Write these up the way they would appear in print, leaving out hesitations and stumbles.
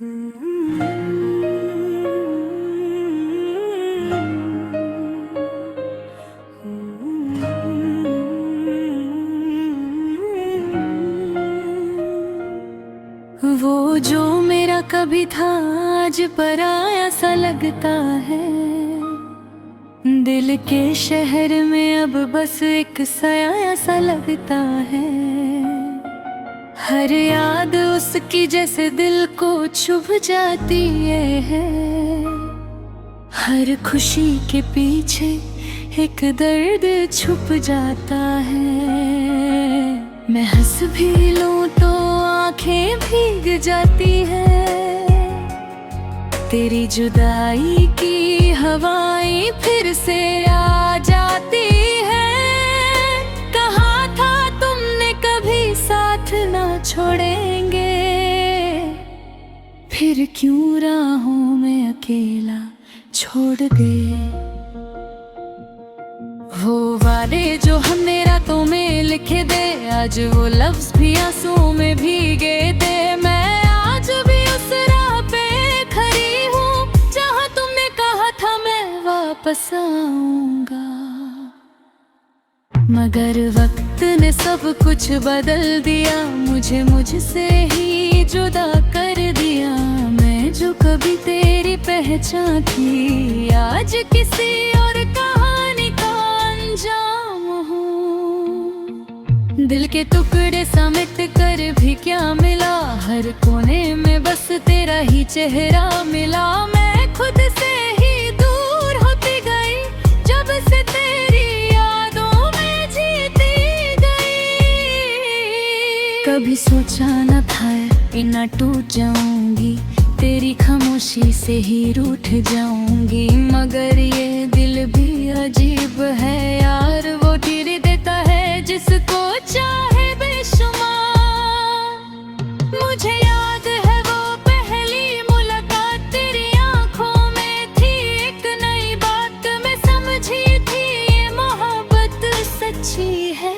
वो जो मेरा कभी था आज पराया सा लगता है। दिल के शहर में अब बस एक साया सा लगता है। हर याद उसकी जैसे दिल को छुप जाती है। हर खुशी के पीछे एक दर्द छुप जाता है। मैं हंस भी लूं तो आंखें भीग जाती है। तेरी जुदाई की हवाएं फिर से आ जाती है। कहा था तुमने कभी साथ ना छोड़ेंगे, फिर क्यों राहों में अकेला छोड़ गए। वो वादे जो हमने रातों में लिखे दे, आज वो लफ्ज भी आंसुओं में भीगे थे। मैं आज भी उस राह पे खड़ी हूँ जहाँ तुमने कहा था मैं वापस आऊंगा। मगर वक्त ने सब कुछ बदल दिया, मुझे मुझसे ही जुदा कर दिया। मैं जो कभी तेरी पहचान थी, आज किसी और कहानी का अंजाम हूँ। दिल के टुकड़े समेट कर भी क्या मिला, हर कोने में बस तेरा ही चेहरा मिला। मैं खुद से ही दूर होती गई जब से तेरी यादों में जीती गई। कभी सोचा न था इतना टूट जाऊंगी, तेरी खामोशी से ही रूठ जाऊंगी। मगर ये दिल भी अजीब है यार, वो गिर देता है जिसको चाहे बेशुमार। मुझे याद है वो पहली मुलाकात, तेरी आंखों में थी एक नई बात। मैं समझी थी ये मोहब्बत सच्ची है।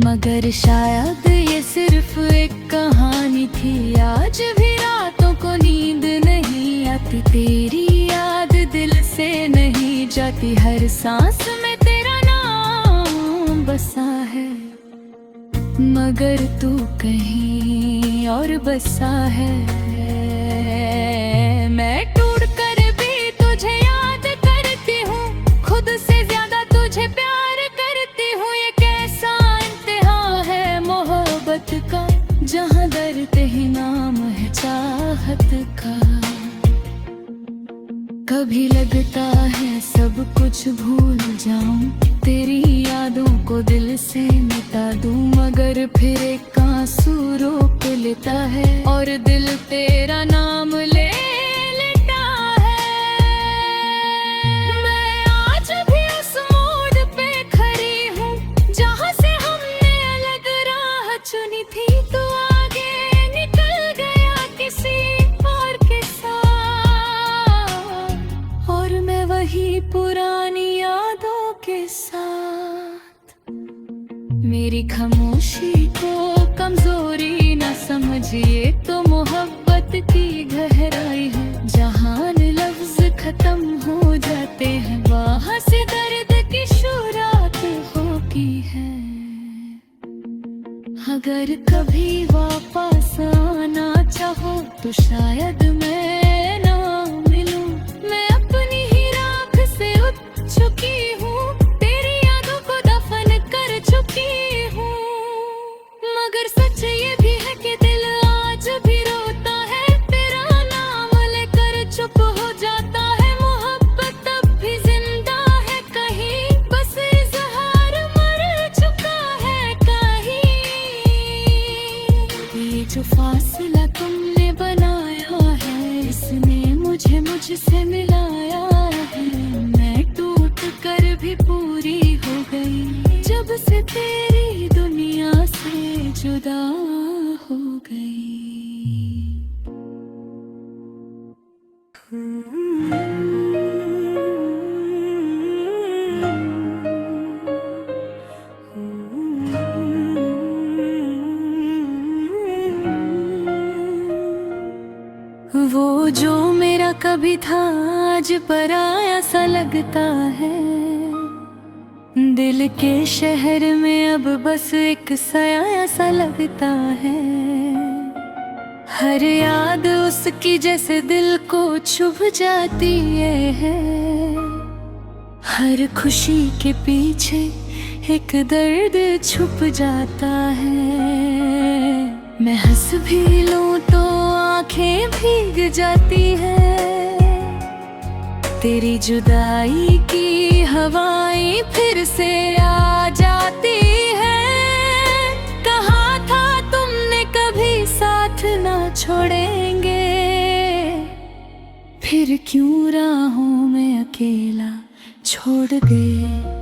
मगर शायद ये सिर्फ एक कहानी थी। आज भी रातों को नींद नहीं आती, तेरी याद दिल से नहीं जाती। हर सांस में तेरा नाम बसा है, मगर तू कहीं और बसा है। मैं टूट कर भी तुझे याद करती हूँ, खुद से ज्यादा तुझे प्यार करती हूँ। ये कैसा इम्तिहान है मोहब्बत का, जहाँ दर्द ही नाम है चाहत का। कभी लगता है सब कुछ भूल जाऊं, तेरी यादों को दिल से मिटा दूं। मगर फिर एक आंसू रोक लेता है और दिल तेरा नाम ले लेता है। मैं आज भी उस मोड़ पे खड़ी हूँ जहाँ से हमने अलग राह चुनी थी। तो आगे निकल गया किसी और के साथ, और मैं वही पुरानी यादों के साथ। मेरी खामोशी को कमजोरी न समझिए, तो मोहब्बत की गहराई है। जहाँ लफ्ज खत्म हो जाते हैं, वहाँ से दर्द की शुरुआत होती है। अगर कभी वापस आना चाहो तो शायद मैं ना मिलूं। मैं अपनी ही राख से उठ चुकी हूँ, तेरी यादों को दफन कर चुकी हूँ। मगर सच ये भी है कि दिल आज भी रोता है, तेरा नाम लेकर चुप हो जाता है। मोहब्बत अब भी जिंदा है कहीं, बस इज़हार मर चुका है कहीं। ये जो फासला तुमने बनाया है, इसने मुझे मुझसे मिलाया है। मैं टूट कर भी पूरी हो गई जब से तेरी दुनिया से जुदा हो गई। वो जो मेरा कभी था आज पराया सा लगता है। दिल के शहर में अब बस एक साया सा लगता है। हर याद उसकी जैसे दिल को छुप जाती है। हर खुशी के पीछे एक दर्द छुप जाता है। मैं हंस भी लूं तो आंखें भीग जाती है। तेरी जुदाई की हवाएं फिर से आ जाती है। कहा था तुमने कभी साथ ना छोड़ेंगे, फिर क्यों राहों में अकेला छोड़ गए।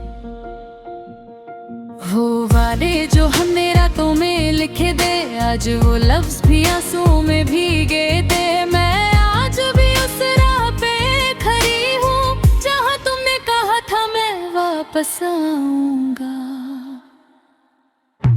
वो वादे जो हमने रातों में लिखे दे, आज वो लफ्ज भी आंसुओं में भीगे थे। मैं आज भी उस राह पे खड़ी हूँ जहाँ तुमने कहा था मैं वापस आऊंगा।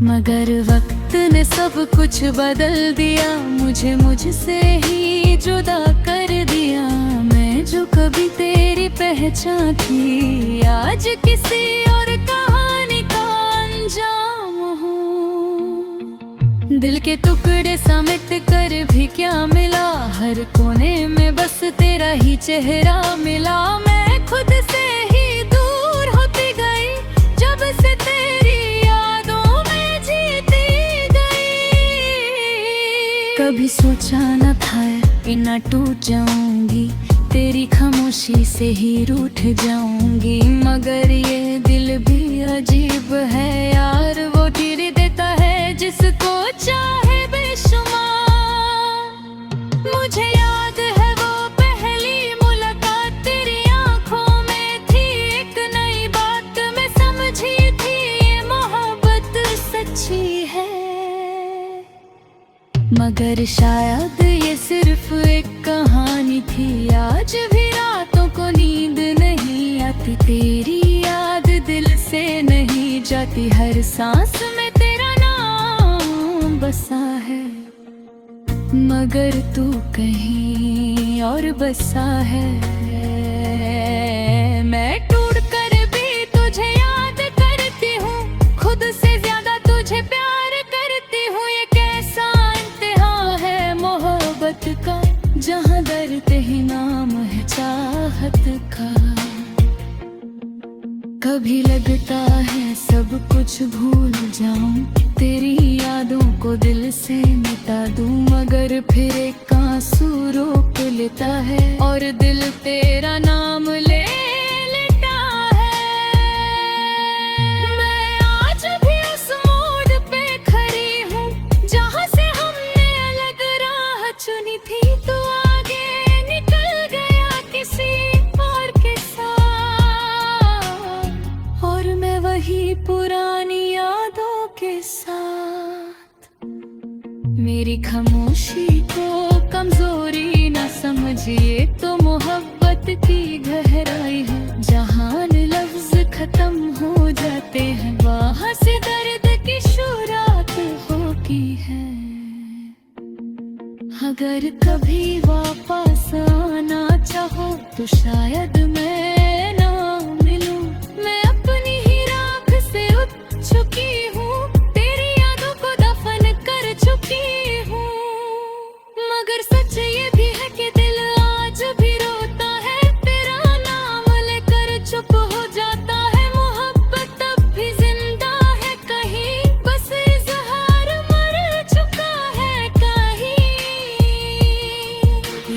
मगर वक्त ने सब कुछ बदल दिया, मुझे मुझसे ही जुदा कर दिया। मैं जो कभी तेरी पहचान थी, आज किसी और कहानी का अंजाम हूँ। दिल के टुकड़े समेट कर भी क्या मिला, हर कोने में बस तेरा ही चेहरा मिला। मैं खुद से ही दूर होती गई, जब से तेरी यादों में जीती गई। कभी सोचा न था इतना टूट जाऊंगी, तेरी खामोशी से ही रूठ जाऊंगी। मगर ये दिल भी अजीब है यार, वो धीरे देता है जिसको चाहे बेशुमार। मुझे याद है वो पहली मुलाकात, तेरी आंखों में थी एक नई बात। मैं समझी थी ये मोहब्बत सच्ची है। मगर शायद ये सिर्फ एक कहानी थी। आज भी रातों को नींद नहीं आती, तेरी याद दिल से नहीं जाती। हर सांस में तेरा नाम बसा है, मगर तू कहीं और बसा है। मैं टूट कर भी तुझे याद करती हूँ, खुद से ज्यादा तुझे प्यार करती हूँ। ये कैसा इम्तिहान है मोहब्बत का, जहाँ दर्द ही नाम है चाहत का। कभी लगता है सब कुछ भूल जाऊं, तेरी यादों को दिल से मिटा दूं। मगर फिर एक आंसू रोक लेता है और दिल तेरा नाम ले लेता है। मैं आज भी उस मोड़ पे खड़ी हूँ जहाँ से हमने अलग राह चुनी थी। तो आगे निकल गया किसी और के साथ, और मैं वही पुरानी यादों के साथ। मेरी खामोशी को कमजोरी न समझिए, तो मोहब्बत की गहराई है। जहाँ लफ्ज खत्म हो जाते हैं, वहाँ से दर्द की शुरुआत होती है। अगर कभी वापस आना चाहो तो शायद मैं ना मिलूं। मैं अपनी ही राख से उठ चुकी हूँ, तेरी यादों को दफन कर चुकी हूँ। मगर सच ये भी है कि दिल आज भी रोता है, तेरा नाम लेकर चुप हो जाता है। मोहब्बत तब भी जिंदा है कहीं, बस इज़हार मर चुका है कहीं।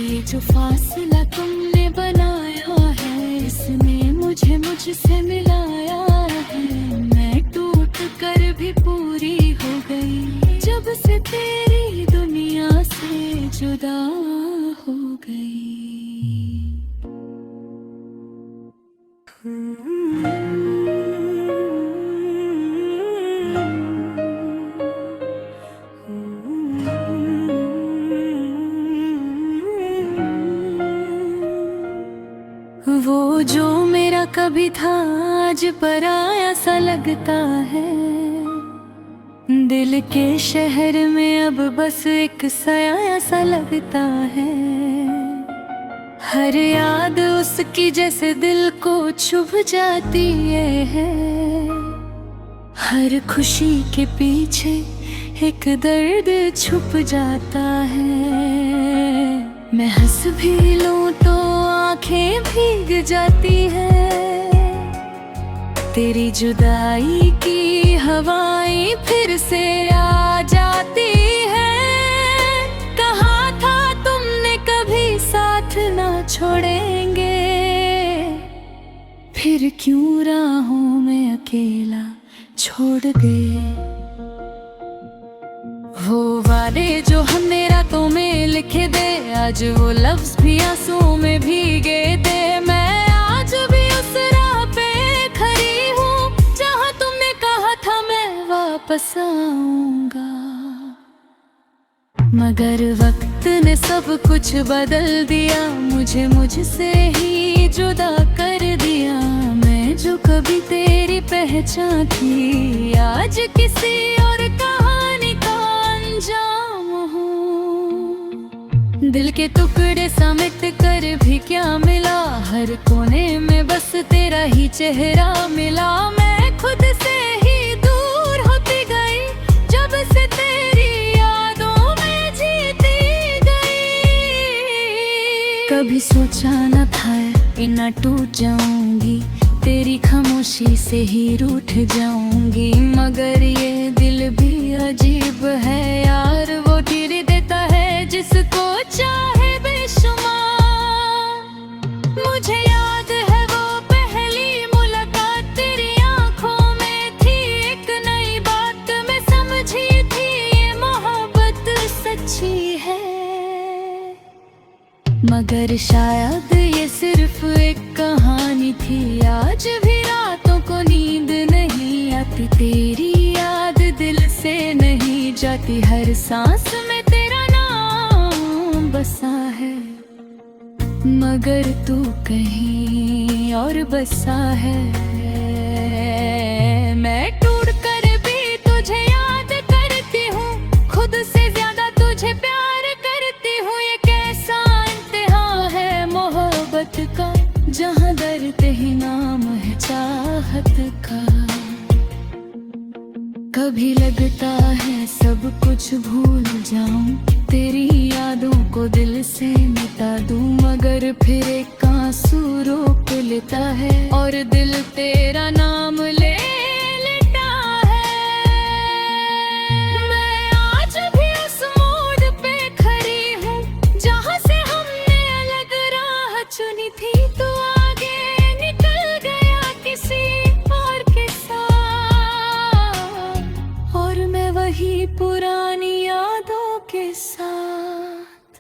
ये जो फासला तुमने बनाया है, इसने मुझे मुझसे मिलाया है। मैं टूट कर भी पूरी हो गई, जब से तेरी दुनिया से जुदा हो गई। वो जो मेरा कभी था आज पराया सा लगता है। दिल के शहर में अब बस एक साया सा लगता है। हर याद उसकी जैसे दिल को छुप जाती है। हर खुशी के पीछे एक दर्द छुप जाता है। मैं हंस भी लूं तो आंखें भीग जाती है। तेरी जुदाई की हवाएं फिर से आ जाती है। कहा था तुमने कभी साथ ना छोड़ेंगे, फिर क्यों राहों में अकेला छोड़ गए। वो वादे जो हमने रातों में लिखे दे, आज वो लफ्ज भी आंसुओं में भीगे थे। मैं आज भी उस राह पे खड़ी हूँ जहाँ तुमने कहा था मैं वापस आऊंगा। मगर वक्त ने सब कुछ बदल दिया, मुझे मुझसे ही जुदा कर दिया। मैं जो कभी तेरी पहचान थी, आज किसी और कहानी का अंजाम हूँ। दिल के टुकड़े समेट कर भी क्या मिला, हर कोने में बस तेरा ही चेहरा मिला। मैं खुद से ही दूर होती गई, जब से तेरी यादों में जीती गई। कभी सोचा न था इतना टूट जाऊंगी, तेरी खामोशी से ही रूठ जाऊंगी। मगर ये दिल भी अजीब है यार, वो धीरे देता है जिसको चाहे बेशुमार। मुझे याद है वो पहली मुलाकात, तेरी आंखों में थी एक नई बात। मैं समझी थी ये मोहब्बत सच्ची है। मगर शायद ये सिर्फ एक कहानी थी। आज भी रातों को नींद नहीं आती, तेरी याद दिल से नहीं जाती। हर सांस में तेरा नाम बसा है, मगर तू कहीं और बसा है। मैं टूट कर भी तुझे याद करती हूँ, खुद से ज्यादा तुझे प्यार करती हूँ। ये कैसा इम्तिहान है मोहब्बत का, जहाँ दर्द ही नाम है चाहत का। कभी लगता है सब कुछ भूल जाऊं, तेरी यादों को दिल से मिटा दूं। मगर फिर एक आंसू रोक लेता है और दिल तेरा नाम ले लेता है। मैं आज भी उस मोड़ पे खड़ी हूँ जहाँ से हमने अलग राह चुनी थी। तो आगे निकल गया किसी और के साथ, और मैं वही पुरानी यादों के साथ।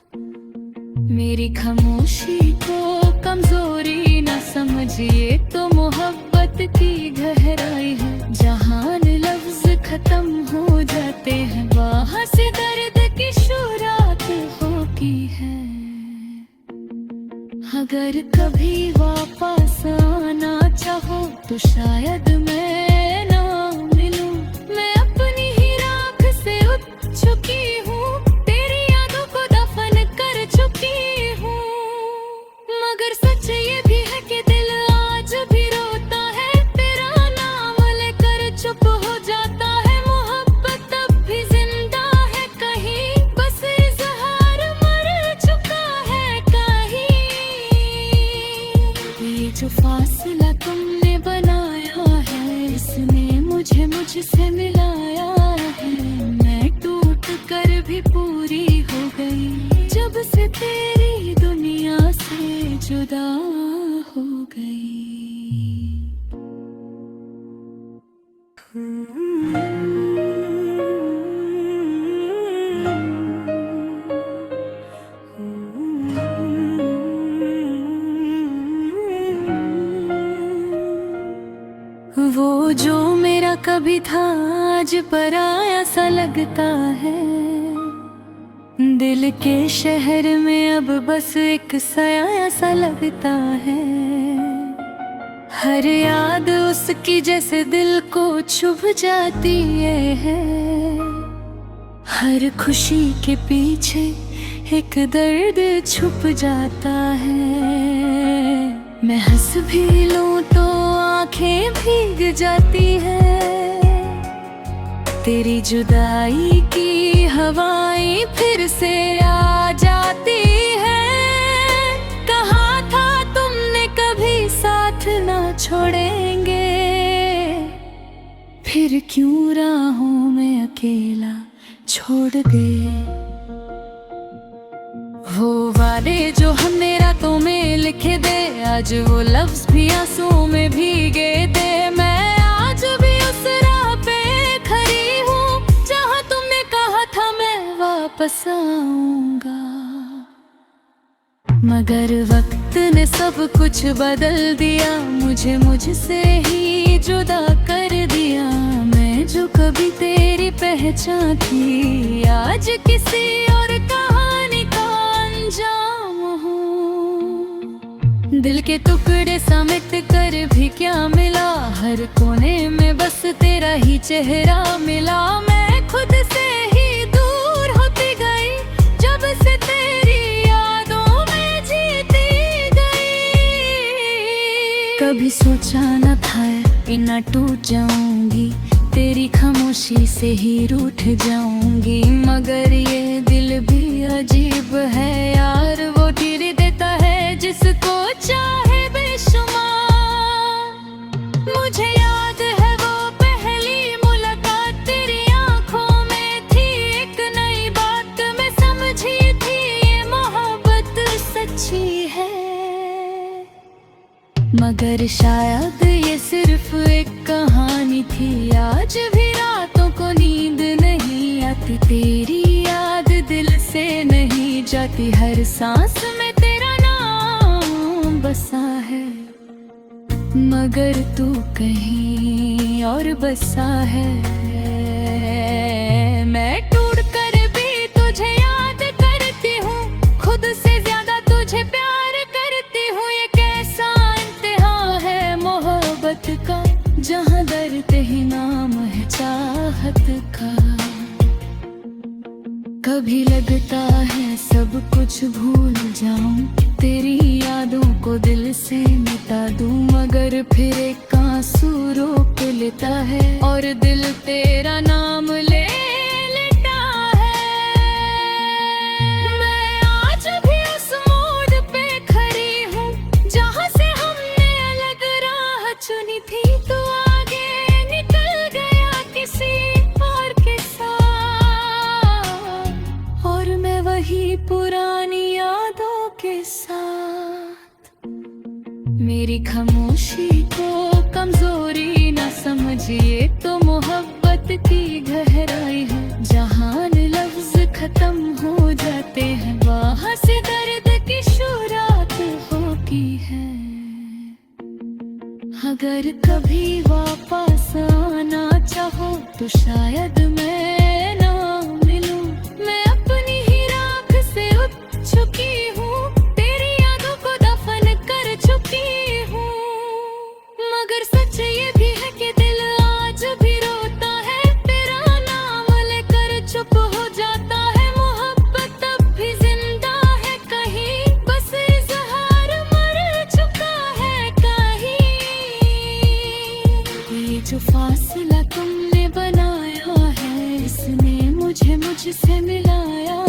मेरी खामोशी को कमजोरी न समझिए, तो मोहब्बत की गहराई है। जहाँ लफ्ज खत्म हो जाते हैं, वहाँ से दर्द की शुरुआत होती है। अगर कभी वापस आना चाहो तो शायद मैं ना मिलूं। मैं अपनी ही राख से उठ चुकी हूँ, तेरी यादों को दफन कर चुकी हूँ। मगर सच ये भी है कि दिल आज भी रोता है, तेरा नाम लेकर चुप हो जाता है। मोहब्बत अब भी जिंदा है कहीं, बस इज़हार मर चुका है कहीं। ये जो फासला तुमने बनाया है, इसने मुझे मुझसे मिलाया है। मैं टूट कर भी पूरी हो गई, जब से तेरी दुनिया से जुदा हो गई। वो जो मेरा कभी था आज पराया सा लगता है। दिल के शहर में अब बस एक साया सा लगता है। हर याद उसकी जैसे दिल को छुप जाती है। हर खुशी के पीछे एक दर्द छुप जाता है। मैं हंस भी लूं तो आंखें भीग जाती है। तेरी जुदाई की हवाएं फिर से आ जाती है। कहा था तुमने कभी साथ ना छोड़ेंगे, फिर क्यों राहों में अकेला छोड़ गए। वो वादे जो हमने रातों में लिखे दे, आज वो लफ्ज भी आंसुओं में भीगे थे। मैं आज भी उस राह पे खड़ी हूँ जहाँ तुमने कहा था मैं वापस आऊंगा। मगर वक्त ने सब कुछ बदल दिया, मुझे मुझसे ही जुदा कर दिया। मैं जो कभी तेरी पहचान थी, आज किसी और कहानी का अंजाम हूँ। दिल के टुकड़े समेट कर भी क्या मिला, हर कोने में बस तेरा ही चेहरा मिला। मैं खुद से ही दूर होती गई, जब से तेरी यादों में जीती गई। कभी सोचा न था इतना टूट जाऊंगी, तेरी खामोशी से ही रूठ जाऊंगी। मगर ये दिल भी अजीब है यार, वो धीरे देता है जिसको चाहे बेशुमार। मुझे याद है वो पहली मुलाकात, तेरी आंखों में थी एक नई बात। मैं समझी थी ये मोहब्बत सच्ची है। मगर शायद ये सिर्फ एक कहानी थी। आज भी रातों को नींद नहीं आती, तेरी याद दिल से नहीं जाती। हर सांस में तेरा नाम बसा है, मगर तू कहीं और बसा है। मैं टूट कर भी तुझे याद करती हूँ, खुद से ज्यादा तुझे प्यार करती हूँ। ये कैसा इम्तिहान है मोहब्बत का, जहाँ दर्द ही नाम है चाहत का। कभी लगता है सब कुछ भूल जाऊं, तेरी यादों को दिल से मिटा दूं। मगर फिर एक आंसू रोक लेता है और दिल तेरा नाम ले लेता है। मैं आज भी उस मोड़ पे खड़ी हूँ जहाँ से हमने अलग राह चुनी थी। तो आगे निकल गया किसी और के साथ, और मैं वही पुरानी यादों के साथ। मेरी खामोशी को कमजोरी ना समझिए, तो मोहब्बत की गहराई है। जहाँ लफ्ज खत्म हो जाते हैं, वहाँ से दर्द की शुरुआत होती है। अगर कभी वापस आना चाहो तो शायद मैं ना मिलूं। मैं अपनी ही राख से उठ चुकी हूँ, तेरी यादों को दफन कर चुकी हूँ। मगर सच ये भी है कि दिल आज भी रोता है, तेरा नाम लेकर चुप हो जाता है। मोहब्बत अब भी जिंदा है कहीं, बस इजहार मर चुका है कहीं। ये जो फासला तुमने बनाया है, इसने मुझे मुझसे मिलाया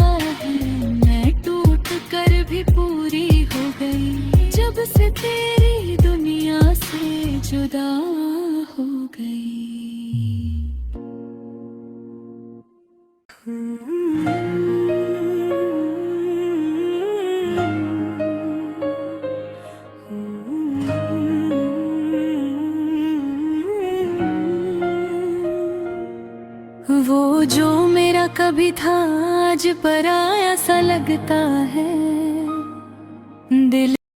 है। मैं टूट कर भी पूरी हो गई, जब से तेरी दुनिया से जुदा हो गई। वो जो मेरा कभी था आज पराया सा लगता है। दिल